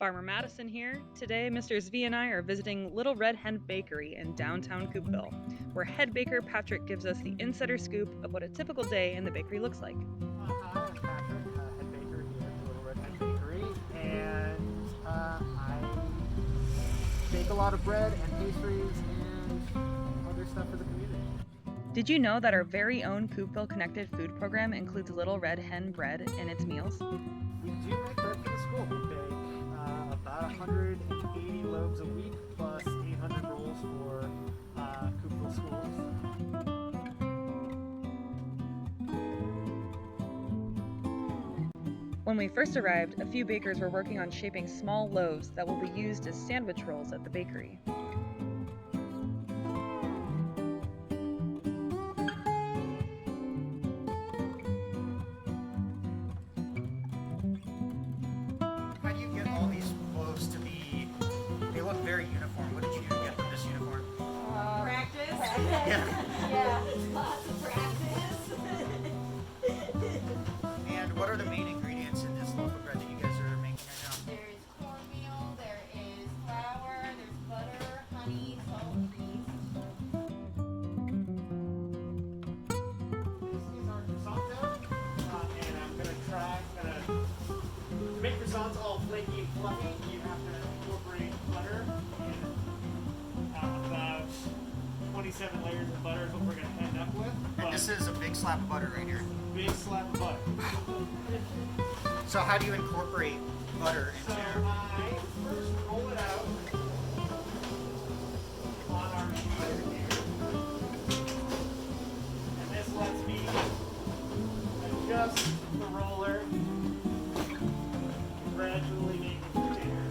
Farmer Madison here. Today, Mr. Zvi and I are visiting Little Red Hen Bakery in downtown Coupeville, where head baker Patrick gives us the insider scoop of what a typical day in the bakery looks like. Hi, I'm Patrick, head baker here at the Little Red Hen Bakery, and I bake a lot of bread and pastries and other stuff for the community. Did you know that our very own Coupeville Connected Food Program includes Little Red Hen bread in its meals? We do make bread for the school. We bake about 180 loaves a week plus 800 rolls for Coupeville schools. When we first arrived, a few bakers were working on shaping small loaves that will be used as sandwich rolls at the bakery. How do you get all these loaves to be, they look very uniform. What did you get from this uniform? Practice. Yeah. Lots of practice. And what are the main ingredients in this loaf of bread that you guys are making right now? There is cornmeal, there is flour, there's butter, honey, salt, yeast. This is our croissant dough, and I'm going to make croissants all flaky and fluffy. You have to incorporate butter and about 27 layers of butter is what we're going to end up with. And this is a big slab of butter right here. Big slab of butter. So how do you incorporate butter So into I first roll it out on our sheet here. And this lets me adjust the roller, gradually making it bigger.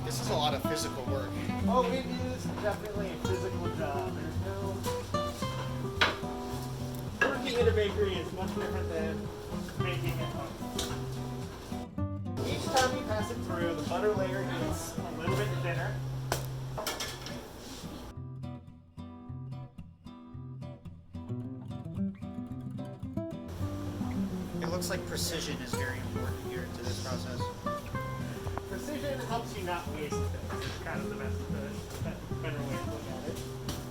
This is a lot of physical work. Oh, it is definitely a physical job. There's no... Working in a bakery is much different than baking at home. Each time you pass it through, the butter layer gets a little bit thinner. It looks like precision is very important here to this process. Precision helps you not waste things. It's kind of the better way to look at it.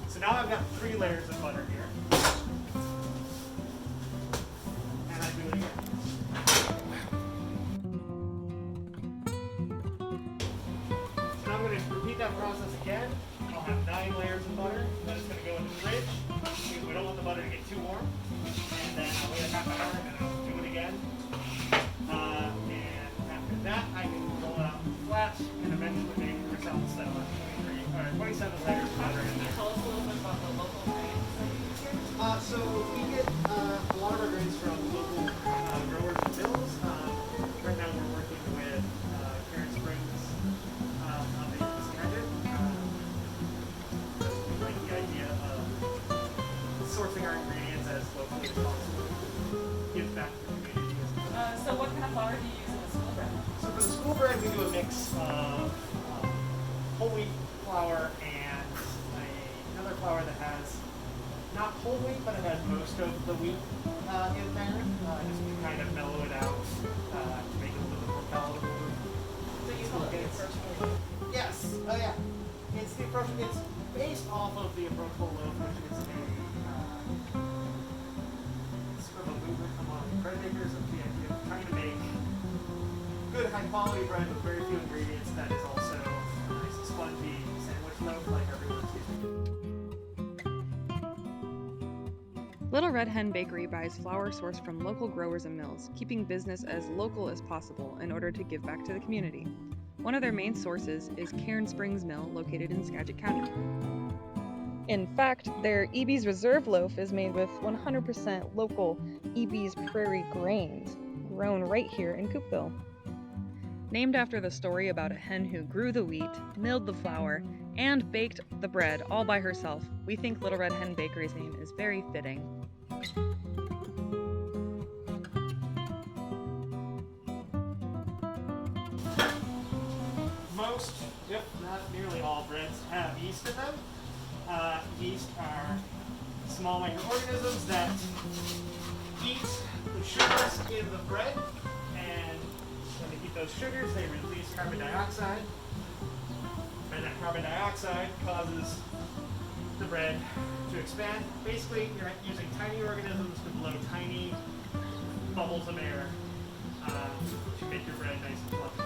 So now I've got 3 layers of butter here. And I do it again. So now I'm going to repeat that process again. I'll have 9 layers of butter. Then it's going to go in the fridge. Because we don't want the butter to get too warm. And then I'll wait a half hour and I'll do it again. And after that, I can roll it out flat and eventually make croissants that are 27 layers of butter in there. Tell us a little bit about the local grains that you use here. So we get a lot of our grains from local growers and mills. Right now we're working with cherished on the Wisconsin. We like the idea of sourcing our ingredients as locally as possible. Give back to the community as well. So what kind of flour do you use in the school bread? So for the school bread, we do a mix of whole wheat flour and another flour that has not whole wheat, but it has most of the wheat in there, just to kind of mellow it out to make it a little bit more palatable. So you call it the approachable loaf? Yes. Oh yeah. It's the approach. It's based off of the approachable loaf, which is a sort of a movement among bread makers of the idea of trying to make good, high quality bread with very few ingredients that is also a nice spongy sandwich loaf like everyone's using. Little Red Hen Bakery buys flour sourced from local growers and mills, keeping business as local as possible in order to give back to the community. One of their main sources is Cairn Springs Mill, located in Skagit County. In fact, their EB's Reserve loaf is made with 100% local EB's Prairie grains, grown right here in Coupeville. Named after the story about a hen who grew the wheat, milled the flour, and baked the bread all by herself, we think Little Red Hen Bakery's name is very fitting. Most, if not nearly all breads have yeast in them. Yeast are small microorganisms that eat the sugars in the bread, and when they eat those sugars, they release carbon dioxide, and that carbon dioxide causes the bread to expand. Basically, you're using tiny organisms to blow tiny bubbles of air to make your bread nice and fluffy.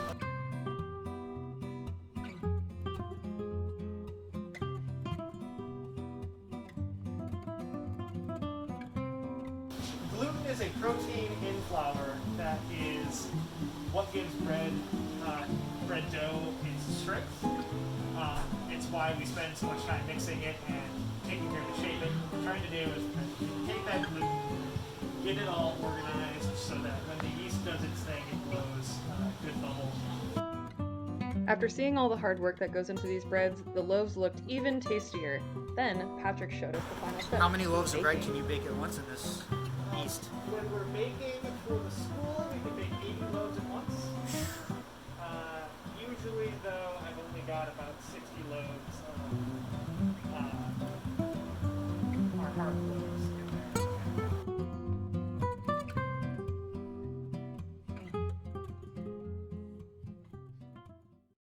Gluten is a protein in flour that is what gives bread dough its strength. It's why we spend so much time mixing it and taking care to shape it. What we're trying to do is take that gluten, get it all organized so that when the yeast does its thing, it blows good bubbles. After seeing all the hard work that goes into these breads, the loaves looked even tastier. Then Patrick showed us the final step. How many loaves of bread can you bake at once in this yeast? When we're baking for the school, we can bake 80 loaves at once. Usually, though, I've only got about 60 loaves of our hard loaves.